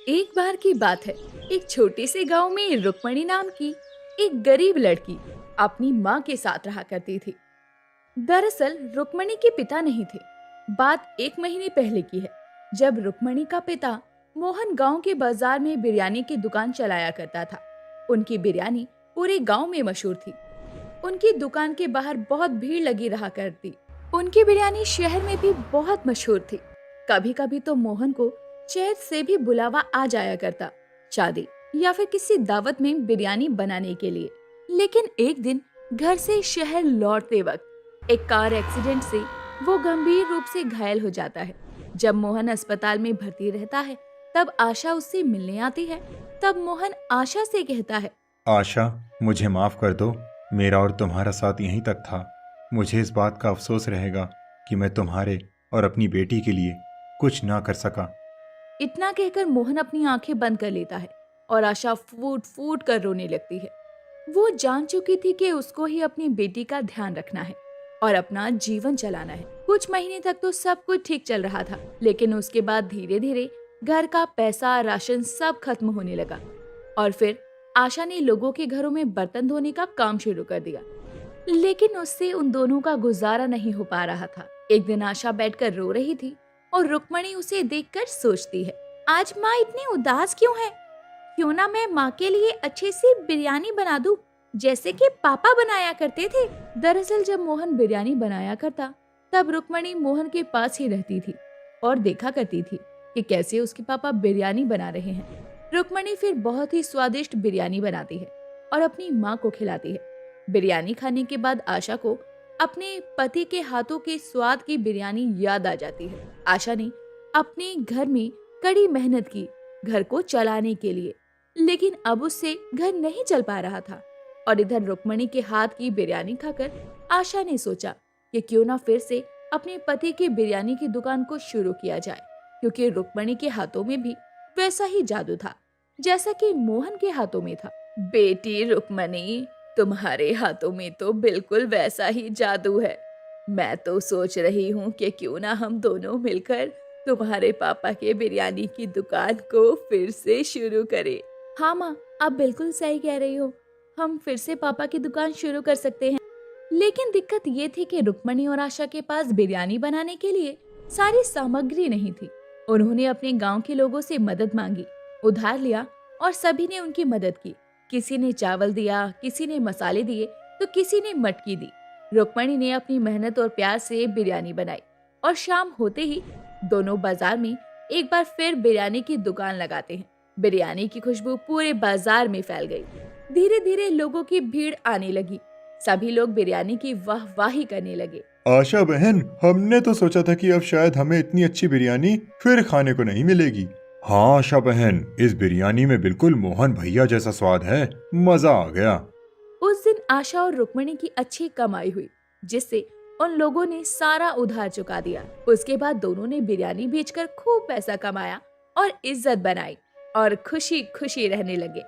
एक बार की बात है। एक छोटे से गांव में रुक्मणी नाम की एक गरीब लड़की अपनी माँ के साथ रहा करती थी। दरअसल रुक्मणी के पिता नहीं थे। बात एक महीने पहले की है, जब रुक्मणी का पिता मोहन गांव के बाजार में बिरयानी की दुकान चलाया करता था। उनकी बिरयानी पूरे गांव में मशहूर थी। उनकी दुकान के बाहर बहुत भीड़ लगी रहा करती। उनकी बिरयानी शहर में भी बहुत मशहूर थी। कभी कभी तो मोहन को शहर से भी बुलावा आ जाया करता, शादी या फिर किसी दावत में बिरयानी बनाने के लिए। लेकिन एक दिन घर से शहर लौटते वक्त एक कार एक्सीडेंट से वो गंभीर रूप से घायल हो जाता है। जब मोहन अस्पताल में भर्ती रहता है, तब आशा उससे मिलने आती है। तब मोहन आशा से कहता है, आशा, मुझे माफ कर दो। मेरा और तुम्हारा साथ यहीं तक था। मुझे इस बात का अफसोस रहेगा कि मैं तुम्हारे और अपनी बेटी के लिए कुछ ना कर सका। इतना कहकर मोहन अपनी आंखें बंद कर लेता है और आशा फूट फूट कर रोने लगती है। वो जान चुकी थी कि उसको ही अपनी बेटी का ध्यान रखना है और अपना जीवन चलाना है। कुछ महीने तक तो सब कुछ ठीक चल रहा था, लेकिन उसके बाद धीरे धीरे घर का पैसा, राशन सब खत्म होने लगा। और फिर आशा ने लोगों के घरों में बर्तन धोने का काम शुरू कर दिया, लेकिन उससे उन दोनों का गुजारा नहीं हो पा रहा था। एक दिन आशा बैठकर रो रही थी और रुक्मणी उसे देखकर सोचती है, आज माँ इतनी उदास क्यों है? क्यों ना मैं माँ के लिए अच्छी सी बिरयानी बना दूं, जैसे कि पापा बनाया करते थे। दरअसल जब मोहन बिरयानी बनाया करता, तब रुक्मणी मोहन के पास ही रहती थी और देखा करती थी कि कैसे उसके पापा बिरयानी बना रहे हैं। रुक्मणी फिर बहुत ही स्वादिष्ट बिरयानी बनाती है और अपनी माँ को खिलाती है। बिरयानी खाने के बाद आशा को अपने पति के हाथों के स्वाद की बिरयानी याद आ जाती है। आशा ने अपने घर में कड़ी मेहनत की घर को चलाने के लिए, लेकिन अब उससे घर नहीं चल पा रहा था। और इधर रुक्मणी के हाथ की बिरयानी खाकर आशा ने सोचा कि क्यों ना फिर से अपने पति की बिरयानी की दुकान को शुरू किया जाए, क्योंकि रुक्मणी के हाथों में भी वैसा ही जादू था जैसा कि मोहन के हाथों में था। बेटी रुक्मणी, तुम्हारे हाथों में तो बिल्कुल वैसा ही जादू है। मैं तो सोच रही हूँ कि क्यों ना हम दोनों मिलकर तुम्हारे पापा के बिरयानी की दुकान को फिर से शुरू करें। हाँ माँ, आप बिल्कुल सही कह रही हो। हम फिर से पापा की दुकान शुरू कर सकते हैं। लेकिन दिक्कत ये थी कि रुक्मणी और आशा के पास बिरयानी बनाने के लिए सारी सामग्री नहीं थी। उन्होंने अपने गांव के लोगों से मदद मांगी, उधार लिया और सभी ने उनकी मदद की। किसी ने चावल दिया, किसी ने मसाले दिए, तो किसी ने मटकी दी। रुक्मणी ने अपनी मेहनत और प्यार से बिरयानी बनाई और शाम होते ही दोनों बाजार में एक बार फिर बिरयानी की दुकान लगाते हैं। बिरयानी की खुशबू पूरे बाजार में फैल गई। धीरे धीरे लोगों की भीड़ आने लगी। सभी लोग बिरयानी की वाहवाही करने लगे। आशा बहन, हमने तो सोचा था कि अब शायद हमें इतनी अच्छी बिरयानी फिर खाने को नहीं मिलेगी। हाँ आशा बहन, इस बिरयानी में बिल्कुल मोहन भैया जैसा स्वाद है। मजा आ गया। उस दिन आशा और रुक्मणी की अच्छी कमाई हुई, जिससे उन लोगों ने सारा उधार चुका दिया। उसके बाद दोनों ने बिरयानी बेचकर खूब पैसा कमाया और इज्जत बनाई और खुशी खुशी रहने लगे।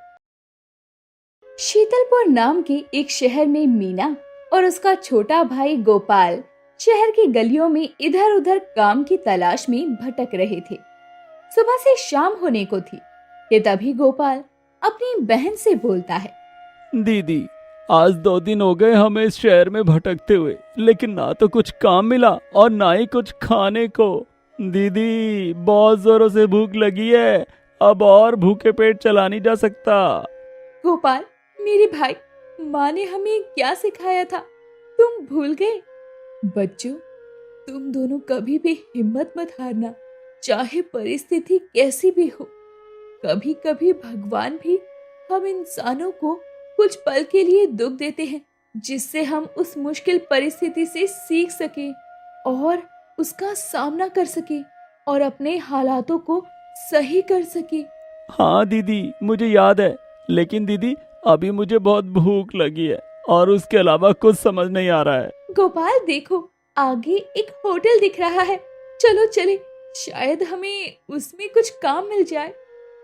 शीतलपुर नाम के एक शहर में मीना और उसका छोटा भाई गोपाल शहर की गलियों में इधर उधर काम की तलाश में भटक रहे थे। सुबह से शाम होने को थी कि तभी गोपाल अपनी बहन से बोलता है, दीदी, आज 2 दिन हो गए हमें इस शहर में भटकते हुए, लेकिन ना तो कुछ काम मिला और ना ही कुछ खाने को। दीदी, बहुत जोरों से भूख लगी है। अब और भूखे पेट चला नहीं जा सकता। गोपाल मेरे भाई, माँ ने हमें क्या सिखाया था तुम भूल गए? बच्चों, तुम दोनों कभी भी हिम्मत मत हारना, चाहे परिस्थिति कैसी भी हो। कभी कभी भगवान भी हम इंसानों को कुछ पल के लिए दुख देते हैं, जिससे हम उस मुश्किल परिस्थिति से सीख सके और उसका सामना कर सके और अपने हालातों को सही कर सके। हाँ दीदी, मुझे याद है, लेकिन दीदी अभी मुझे बहुत भूख लगी है और उसके अलावा कुछ समझ नहीं आ रहा है। गोपाल देखो, आगे एक होटल दिख रहा है, चलो चले, शायद हमें उसमें कुछ काम मिल जाए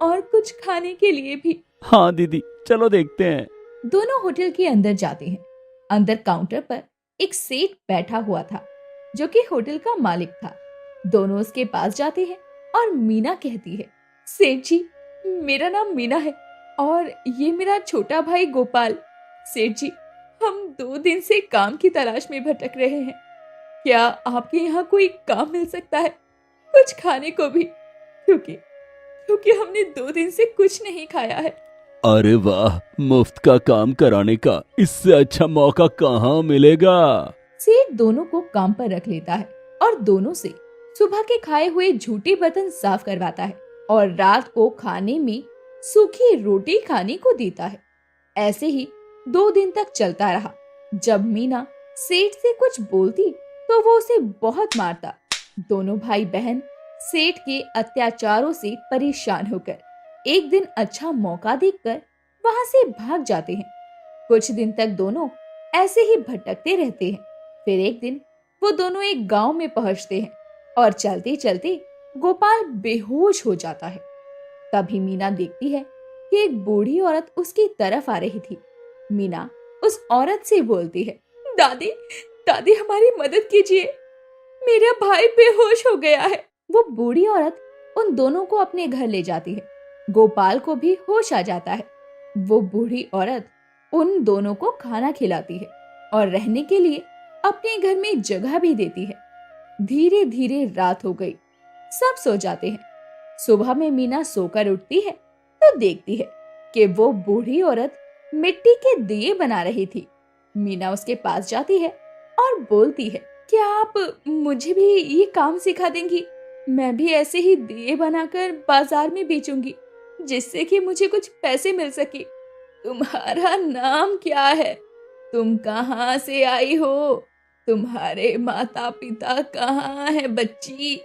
और कुछ खाने के लिए भी। हाँ दीदी, चलो देखते हैं। दोनों होटल के अंदर जाते हैं। अंदर काउंटर पर एक सेठ बैठा हुआ था, जो कि होटल का मालिक था। दोनों उसके पास जाते हैं और मीना कहती है, सेठ जी, मेरा नाम मीना है और ये मेरा छोटा भाई गोपाल। सेठ जी, हम 2 दिन से काम की तलाश में भटक रहे हैं। क्या आपके यहाँ कोई काम मिल सकता है, कुछ खाने को भी? क्योंकि क्योंकि हमने 2 दिन से कुछ नहीं खाया है। अरे वाह, मुफ्त का काम कराने का इससे अच्छा मौका कहाँ मिलेगा। सेठ दोनों को काम पर रख लेता है और दोनों से सुबह के खाए हुए झूठे बर्तन साफ करवाता है और रात को खाने में सूखी रोटी खाने को देता है। ऐसे ही 2 दिन तक चलता रहा। जब मीना सेठ से कुछ बोलती तो वो उसे बहुत मारता। दोनों भाई बहन सेठ के अत्याचारों से परेशान होकर एक दिन अच्छा मौका देखकर वहां से भाग जाते हैं। कुछ दिन तक दोनों ऐसे ही भटकते रहते हैं। फिर एक दिन वो दोनों एक गांव में पहुंचते हैं और चलते चलते गोपाल बेहोश हो जाता है। तभी मीना देखती है कि एक बूढ़ी औरत उसकी तरफ आ रही थी। मीना उस औरत से बोलती है, दादी दादी हमारी मदद कीजिए, मेरा भाई बेहोश हो गया है। वो बूढ़ी औरत उन दोनों को अपने घर ले जाती है। गोपाल को भी होश आ जाता है। वो बूढ़ी औरत उन दोनों को खाना खिलाती है और रहने के लिए अपने घर में जगह भी देती है। धीरे धीरे रात हो गई, सब सो जाते हैं। सुबह में मीना सोकर उठती है तो देखती है कि वो बूढ़ी औरत मिट्टी के दिए बना रही थी। मीना उसके पास जाती है और बोलती है, क्या आप मुझे भी ये काम सिखा देंगी? मैं भी ऐसे ही दिए बनाकर बाजार में बेचूंगी, जिससे कि मुझे कुछ पैसे मिल सके। तुम्हारा नाम क्या है? तुम कहाँ से आई हो? तुम्हारे माता पिता कहाँ हैं बच्ची?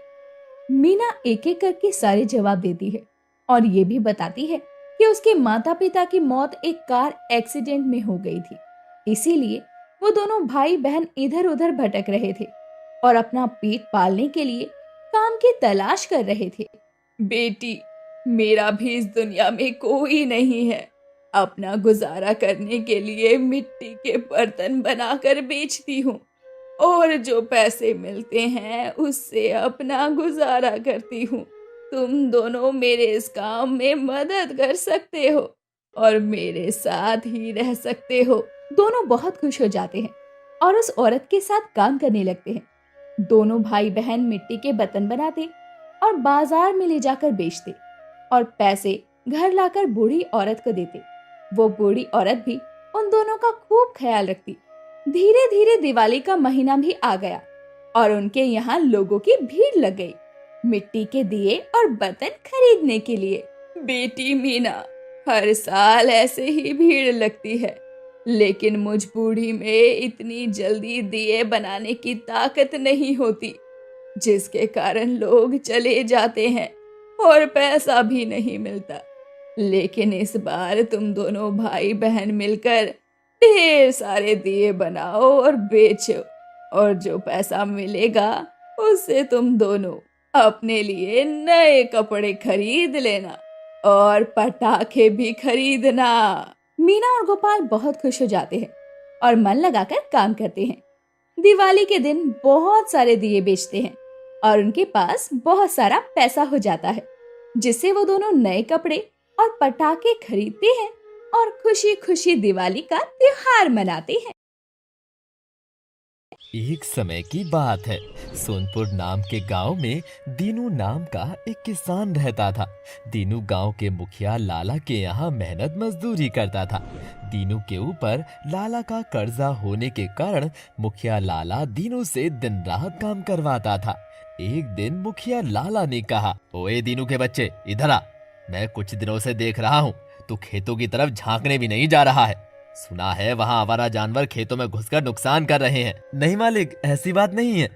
मीना एक एक करके सारे जवाब देती है और ये भी बताती है कि उसके माता पिता की मौत एक कार एक्सीडेंट में हो गई थी। इसीलिए वो दोनों भाई बहन इधर उधर भटक रहे थे और अपना पेट पालने के लिए काम की तलाश कर रहे थे। बेटी, मेरा भी इस दुनिया में कोई नहीं है। अपना गुजारा करने के लिए मिट्टी के बर्तन बनाकर बेचती हूँ और जो पैसे मिलते हैं उससे अपना गुजारा करती हूँ। तुम दोनों मेरे इस काम में मदद कर सकते हो और मेरे साथ ही रह सकते हो। दोनों बहुत खुश हो जाते हैं और उस औरत के साथ काम करने लगते हैं। दोनों भाई बहन मिट्टी के बर्तन बनाते और बाजार में ले जाकर बेचते और पैसे घर लाकर बूढ़ी औरत को देते। वो बूढ़ी औरत भी उन दोनों का खूब ख्याल रखती। धीरे धीरे दिवाली का महीना भी आ गया और उनके यहाँ लोगों की भीड़ लग गई मिट्टी के दिए और बर्तन खरीदने के लिए। बेटी मीना, हर साल ऐसे ही भीड़ लगती है, लेकिन मुझ बूढ़ी में इतनी जल्दी दिए बनाने की ताकत नहीं होती, जिसके कारण लोग चले जाते हैं और पैसा भी नहीं मिलता। लेकिन इस बार तुम दोनों भाई बहन मिलकर ढेर सारे दिए बनाओ और बेचो और जो पैसा मिलेगा उससे तुम दोनों अपने लिए नए कपड़े खरीद लेना और पटाखे भी खरीदना। मीना और गोपाल बहुत खुश हो जाते हैं और मन लगाकर काम करते हैं। दिवाली के दिन बहुत सारे दिए बेचते हैं और उनके पास बहुत सारा पैसा हो जाता है, जिससे वो दोनों नए कपड़े और पटाखे खरीदते हैं और खुशी खुशी दिवाली का त्योहार मनाते हैं। एक समय की बात है। सोनपुर नाम के गांव में दीनू नाम का एक किसान रहता था। दीनू गांव के मुखिया लाला के यहाँ मेहनत मजदूरी करता था। दीनू के ऊपर लाला का कर्जा होने के कारण मुखिया लाला दीनू से दिन रात काम करवाता था। एक दिन मुखिया लाला ने कहा, ओए दीनू के बच्चे, इधर आ। मैं कुछ दिनों से देख रहा हूँ तू खेतों की तरफ झांकने भी नहीं जा रहा है। सुना है वहाँ आवारा जानवर खेतों में घुसकर नुकसान कर रहे हैं। नहीं मालिक, ऐसी बात नहीं है।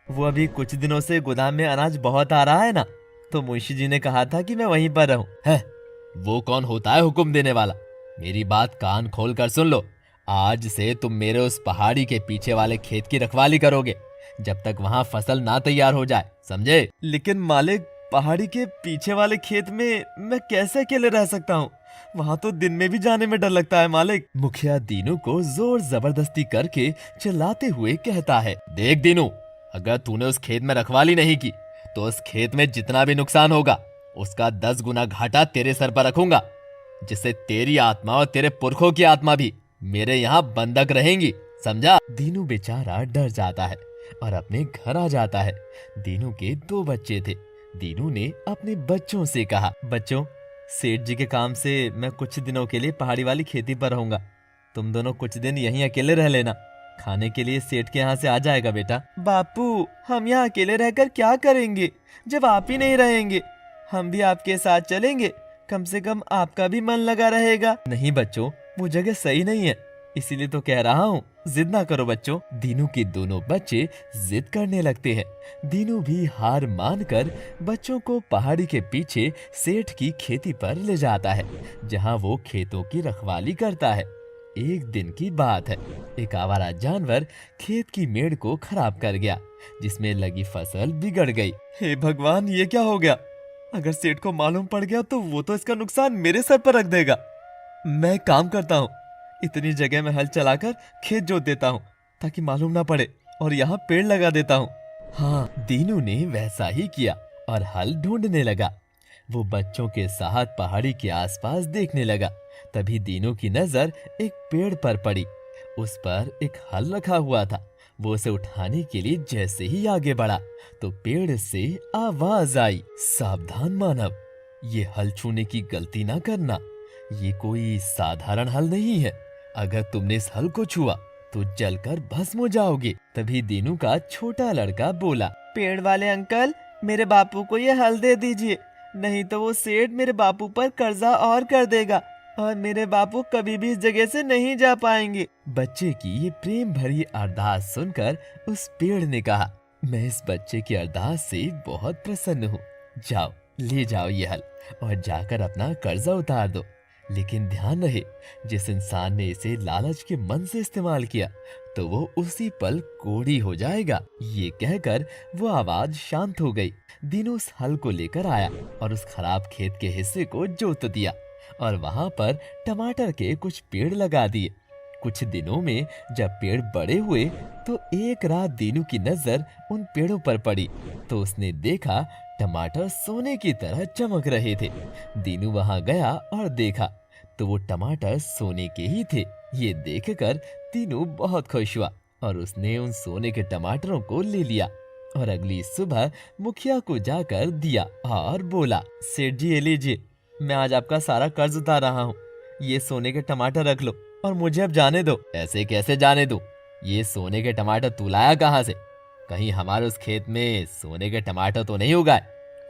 वो अभी कुछ दिनों से गोदाम में अनाज बहुत आ रहा है ना, तो मुंशी जी ने कहा था कि मैं वहीं पर रहूं। है, वो कौन होता है हुक्म देने वाला? मेरी बात कान खोल कर सुन लो। आज से तुम मेरे उस पहाड़ी के पीछे वाले खेत की रखवाली करोगे जब तक वहाँ फसल ना तैयार हो जाए, समझे? लेकिन मालिक, पहाड़ी के पीछे वाले खेत में मैं कैसे अकेले रह सकता हूँ? वहाँ तो दिन में भी जाने में डर लगता है मालिक। मुखिया दीनू को जोर जबरदस्ती करके चिल्लाते हुए कहता है, देख दीनू, अगर तूने उस खेत में रखवाली नहीं की तो उस खेत में जितना भी नुकसान होगा उसका 10 गुना घाटा तेरे सर पर रखूंगा, जिससे तेरी आत्मा और तेरे पुरखों की आत्मा भी मेरे यहाँ बंधक रहेंगी, समझा? दीनू बेचारा डर जाता है और अपने घर आ जाता है। दीनू के 2 बच्चे थे। दीनू ने अपने बच्चों से कहा, बच्चों, सेठ जी के काम से मैं कुछ दिनों के लिए पहाड़ी वाली खेती पर रहूंगा। तुम दोनों कुछ दिन यहीं अकेले रह लेना। खाने के लिए सेठ के यहाँ से आ जाएगा बेटा। बापू, हम यहाँ अकेले रहकर क्या करेंगे जब आप ही नहीं रहेंगे? हम भी आपके साथ चलेंगे, कम से कम आपका भी मन लगा रहेगा। नहीं बच्चों, वो जगह सही नहीं है, इसीलिए तो कह रहा हूँ, जिद ना करो बच्चों। दीनू के दोनों बच्चे जिद करने लगते हैं। दीनू भी हार मानकर बच्चों को पहाड़ी के पीछे सेठ की खेती पर ले जाता है, जहाँ वो खेतों की रखवाली करता है। एक दिन की बात है, एक आवारा जानवर खेत की मेड़ को खराब कर गया, जिसमें लगी फसल बिगड़ गई। हे भगवान, ये क्या हो गया? अगर सेठ को मालूम पड़ गया तो वो तो इसका नुकसान मेरे सर पर रख देगा। मैं काम करता हूँ, इतनी जगह में हल चलाकर खेत जोत देता हूँ ताकि मालूम ना पड़े, और यहाँ पेड़ लगा देता हूँ। हाँ, दीनू ने वैसा ही किया और हल ढूंढने लगा। वो बच्चों के साथ पहाड़ी के आसपास देखने लगा। तभी दीनू की नजर एक पेड़ पर पड़ी। उस पर एक हल रखा हुआ था। वो उसे उठाने के लिए जैसे ही आगे बढ़ा तो पेड़ से आवाज आई, सावधान मानव, ये हल छूने की गलती ना करना। ये कोई साधारण हल नहीं है। अगर तुमने इस हल को छुआ तो जलकर भस्म हो जाओगे। तभी दीनू का छोटा लड़का बोला, पेड़ वाले अंकल, मेरे बापू को ये हल दे दीजिए, नहीं तो वो सेठ मेरे बापू पर कर्जा और कर देगा और मेरे बापू कभी भी इस जगह से नहीं जा पाएंगे। बच्चे की ये प्रेम भरी अरदास सुनकर उस पेड़ ने कहा, मैं इस बच्चे की अरदास से बहुत प्रसन्न हूँ। जाओ, ले जाओ ये हल और जाकर अपना कर्जा उतार दो। लेकिन ध्यान रहे, जिस इंसान ने इसे लालच के मन से इस्तेमाल किया तो वो उसी पल कोढ़ी हो जाएगा। ये कहकर वो आवाज शांत हो गई। दीनू उस हल को लेकर आया और उस खराब खेत के हिस्से को जोत दिया और वहां पर टमाटर के कुछ पेड़ लगा दिए। कुछ दिनों में जब पेड़ बड़े हुए तो एक रात दीनू की नजर उन पेड़ों पर पड़ी तो उसने देखा टमाटर सोने की तरह चमक रहे थे। दीनू वहां गया और देखा तो वो टमाटर सोने के ही थे। ये देखकर दीनू बहुत खुश हुआ और उसने उन सोने के टमाटरों को ले लिया और अगली सुबह मुखिया को जाकर दिया और बोला, सेठ जी ये लीजिए, मैं आज आपका सारा कर्ज उतार रहा हूँ। ये सोने के टमाटर रख लो और मुझे अब जाने दो। ऐसे कैसे जाने दो? ये सोने के टमाटर तू लाया कहाँ से? कहीं हमारे उस खेत में सोने के टमाटर तो नहीं उगाए?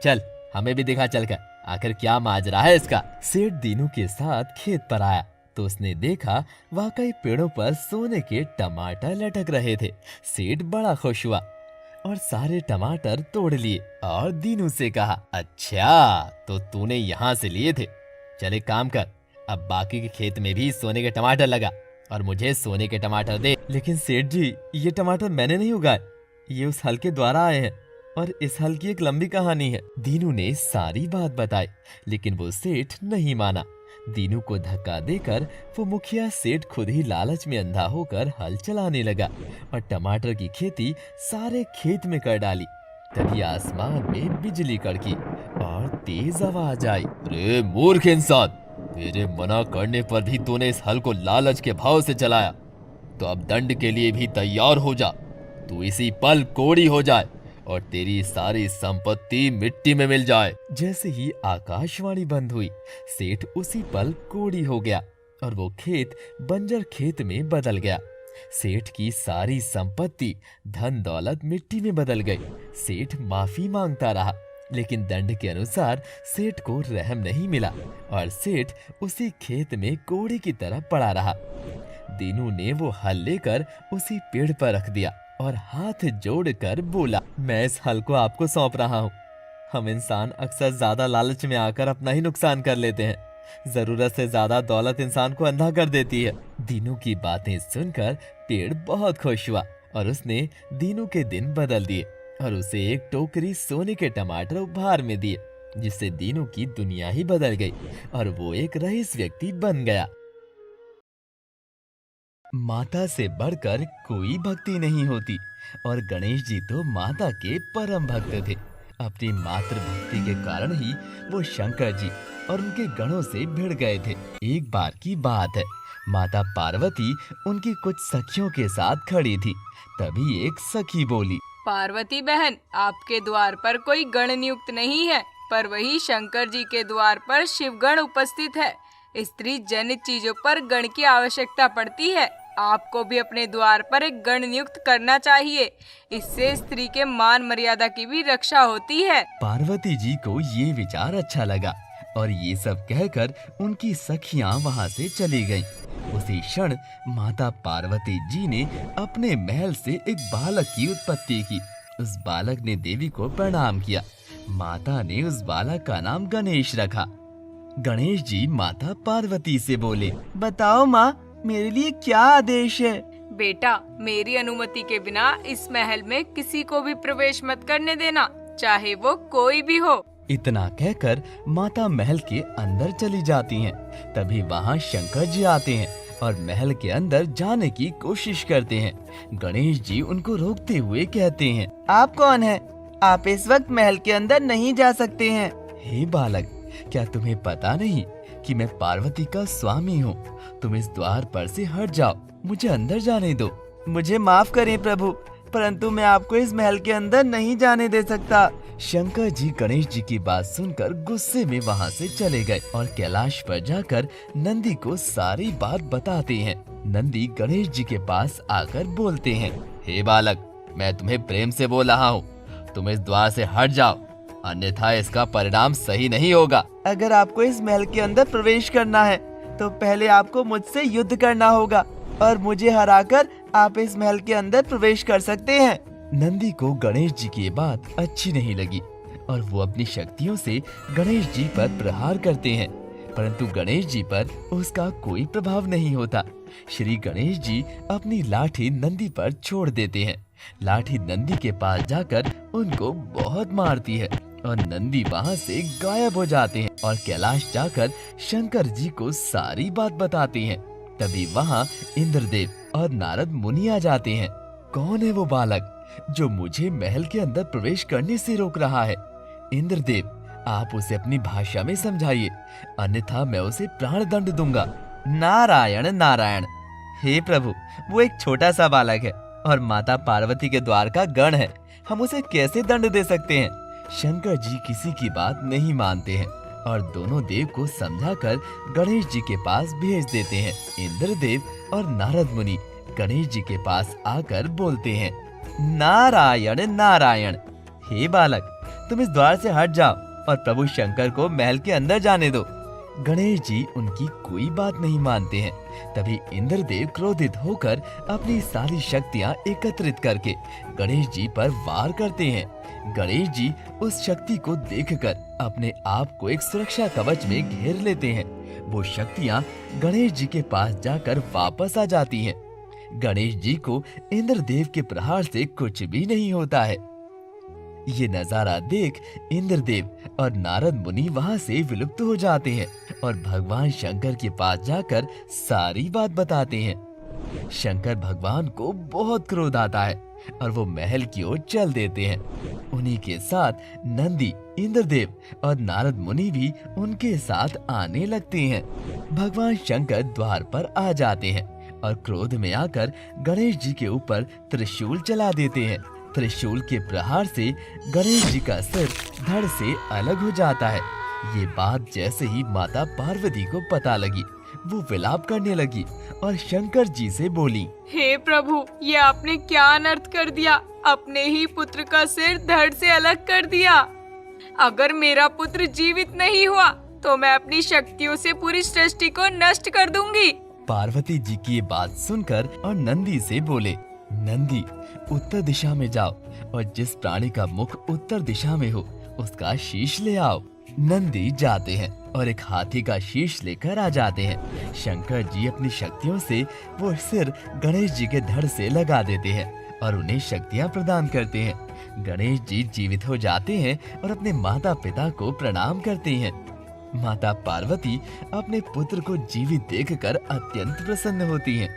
चल, हमें भी दिखा चलकर, आखिर क्या माजरा है इसका। सेठ दीनू के साथ खेत पर आया तो उसने देखा वाकई पेड़ों पर सोने के टमाटर लटक रहे थे। सेठ बड़ा खुश हुआ और सारे टमाटर तोड़ लिए और दीनू से कहा, अच्छा तो तूने यहाँ से लिए थे, चल एक काम कर, अब बाकी के खेत में भी सोने के टमाटर लगा और मुझे सोने के टमाटर दे। लेकिन सेठ जी, ये टमाटर मैंने नहीं उगाए, ये उस हल के द्वारा आए हैं और इस हल की एक लंबी कहानी है। दीनू ने सारी बात बताई लेकिन वो सेठ नहीं माना। दीनू को धक्का देकर वो मुखिया सेठ खुद ही लालच में अंधा होकर हल चलाने लगा और टमाटर की खेती सारे खेत में कर डाली। तभी आसमान में बिजली कड़की और तेज आवाज आई, अरे मूर्ख इंसान, तेरे मना करने पर भी तूने इस हल को लालच के भाव से चलाया, तो अब दंड के लिए भी तैयार हो जा। तू इसी पल कोढ़ी हो जाए और तेरी सारी संपत्ति मिट्टी में मिल जाए। जैसे ही आकाशवाणी बंद हुई, सेठ उसी पल कोढ़ी हो गया और वो खेत बंजर खेत में बदल गया। सेठ की सारी संपत्ति धन दौलत मिट्टी में बदल गई। सेठ माफी मांगता रहा लेकिन दंड के अनुसार सेठ को रहम नहीं मिला और सेठ उसी खेत में कोढ़ी की तरह पड़ा रहा। दीनू ने वो हल लेकर उसी पेड़ पर रख दिया और हाथ जोड़कर बोला, मैं इस हल को आपको सौंप रहा हूँ। हम इंसान अक्सर ज्यादा लालच में आकर अपना ही नुकसान कर लेते हैं। जरूरत से ज्यादा दौलत इंसान को अंधा कर देती है। दीनू की बातें सुनकर पेड़ बहुत खुश हुआ और उसने दीनू के दिन बदल दिए और उसे एक टोकरी सोने के टमाटर उपहार में दिए, जिससे दीनू की दुनिया ही बदल गई और वो एक रईस व्यक्ति बन गया। माता से बढ़कर कोई भक्ति नहीं होती और गणेश जी तो माता के परम भक्त थे। अपनी मातृभक्ति के कारण ही वो शंकर जी और उनके गणों से भिड़ गए थे। एक बार की बात है, माता पार्वती उनकी कुछ सखियों के साथ खड़ी थी। तभी एक सखी बोली, पार्वती बहन, आपके द्वार पर कोई गण नियुक्त नहीं है, पर वही शंकर जी के द्वार पर शिवगण उपस्थित है। स्त्री जनित चीजों पर गण की आवश्यकता पड़ती है। आपको भी अपने द्वार पर एक गण नियुक्त करना चाहिए। इससे स्त्री के मान मर्यादा की भी रक्षा होती है। पार्वती जी को ये विचार अच्छा लगा और ये सब कहकर उनकी सखियां वहां से चली गईं। उसी क्षण माता पार्वती जी ने अपने महल से एक बालक की उत्पत्ति की। उस बालक ने देवी को प्रणाम किया। माता ने उस बालक का नाम गणेश रखा। गणेश जी माता पार्वती से बोले, बताओ माँ, मेरे लिए क्या आदेश है? बेटा, मेरी अनुमति के बिना इस महल में किसी को भी प्रवेश मत करने देना, चाहे वो कोई भी हो। इतना कहकर माता महल के अंदर चली जाती हैं। तभी वहाँ शंकर जी आते हैं और महल के अंदर जाने की कोशिश करते हैं। गणेश जी उनको रोकते हुए कहते हैं, आप कौन हैं? आप इस वक्त महल के अंदर नहीं जा सकते हैं। हे बालक, क्या तुम्हें पता नहीं कि मैं पार्वती का स्वामी हूँ? तुम इस द्वार पर से हट जाओ, मुझे अंदर जाने दो। मुझे माफ करें प्रभु, परंतु मैं आपको इस महल के अंदर नहीं जाने दे सकता। शंकर जी गणेश जी की बात सुनकर गुस्से में वहाँ से चले गए और कैलाश पर जाकर नंदी को सारी बात बताते हैं। नंदी गणेश जी के पास आकर बोलते हैं, हे बालक, मैं तुम्हें प्रेम से बोल रहा हूँ, तुम इस द्वार से हट जाओ, अन्यथा इसका परिणाम सही नहीं होगा। अगर आपको इस महल के अंदर प्रवेश करना है तो पहले आपको मुझसे युद्ध करना होगा और मुझे हराकर आप इस महल के अंदर प्रवेश कर सकते हैं। नंदी को गणेश जी की बात अच्छी नहीं लगी और वो अपनी शक्तियों से गणेश जी पर प्रहार करते हैं, परंतु गणेश जी पर उसका कोई प्रभाव नहीं होता। श्री गणेश जी अपनी लाठी नंदी पर छोड़ देते हैं। लाठी नंदी के पास जाकर उनको बहुत मारती है और नंदी वहाँ से गायब हो जाते हैं और कैलाश जाकर शंकर जी को सारी बात बताते हैं। तभी वहाँ इंद्रदेव और नारद मुनि आ जाते हैं। कौन है वो बालक जो मुझे महल के अंदर प्रवेश करने से रोक रहा है? इंद्रदेव, आप उसे अपनी भाषा में समझाइए, अन्यथा मैं उसे प्राण दंड दूंगा। नारायण नारायण, हे प्रभु, वो एक छोटा सा बालक है और माता पार्वती के द्वार का गण है, हम उसे कैसे दंड दे सकते हैं? शंकर जी किसी की बात नहीं मानते हैं और दोनों देव को समझाकर गणेश जी के पास भेज देते हैं। इंद्रदेव और नारद मुनि गणेश जी के पास आकर बोलते हैं, नारायण नारायण, हे बालक, तुम इस द्वार से हट जाओ और प्रभु शंकर को महल के अंदर जाने दो। गणेश जी उनकी कोई बात नहीं मानते हैं। तभी इंद्रदेव क्रोधित होकर अपनी सारी शक्तियां एकत्रित करके गणेश जी पर वार करते हैं। गणेश जी उस शक्ति को देखकर अपने आप को एक सुरक्षा कवच में घेर लेते हैं। वो शक्तियां गणेश जी के पास जाकर वापस आ जाती हैं। गणेश जी को इंद्रदेव के प्रहार से कुछ भी नहीं होता है। ये नजारा देख इंद्रदेव और नारद मुनि वहाँ से विलुप्त हो जाते हैं और भगवान शंकर के पास जाकर सारी बात बताते हैं। शंकर भगवान को बहुत क्रोध आता है और वो महल की ओर चल देते हैं। उन्हीं के साथ नंदी, इंद्रदेव और नारद मुनि भी उनके साथ आने लगते हैं। भगवान शंकर द्वार पर आ जाते हैं और क्रोध में आकर गणेश जी के ऊपर त्रिशूल चला देते हैं। त्रिशूल के प्रहार से गणेश जी का सिर धड़ से अलग हो जाता है। ये बात जैसे ही माता पार्वती को पता लगी, वो विलाप करने लगी और शंकर जी से बोली, हे प्रभु, ये आपने क्या अनर्थ कर दिया? अपने ही पुत्र का सिर धड़ से अलग कर दिया। अगर मेरा पुत्र जीवित नहीं हुआ तो मैं अपनी शक्तियों से पूरी सृष्टि को नष्ट कर दूंगी। पार्वती जी की ये बात सुनकर और नंदी से बोले, नंदी, उत्तर दिशा में जाओ और जिस प्राणी का मुख उत्तर दिशा में हो उसका शीश ले आओ। नंदी जाते हैं और एक हाथी का शीश लेकर आ जाते हैं। शंकर जी अपनी शक्तियों से वो सिर गणेश जी के धड़ से लगा देते हैं और उन्हें शक्तियां प्रदान करते हैं। गणेश जी जीवित हो जाते हैं और अपने माता पिता को प्रणाम करते हैं। माता पार्वती अपने पुत्र को जीवित देखकर अत्यंत प्रसन्न होती हैं।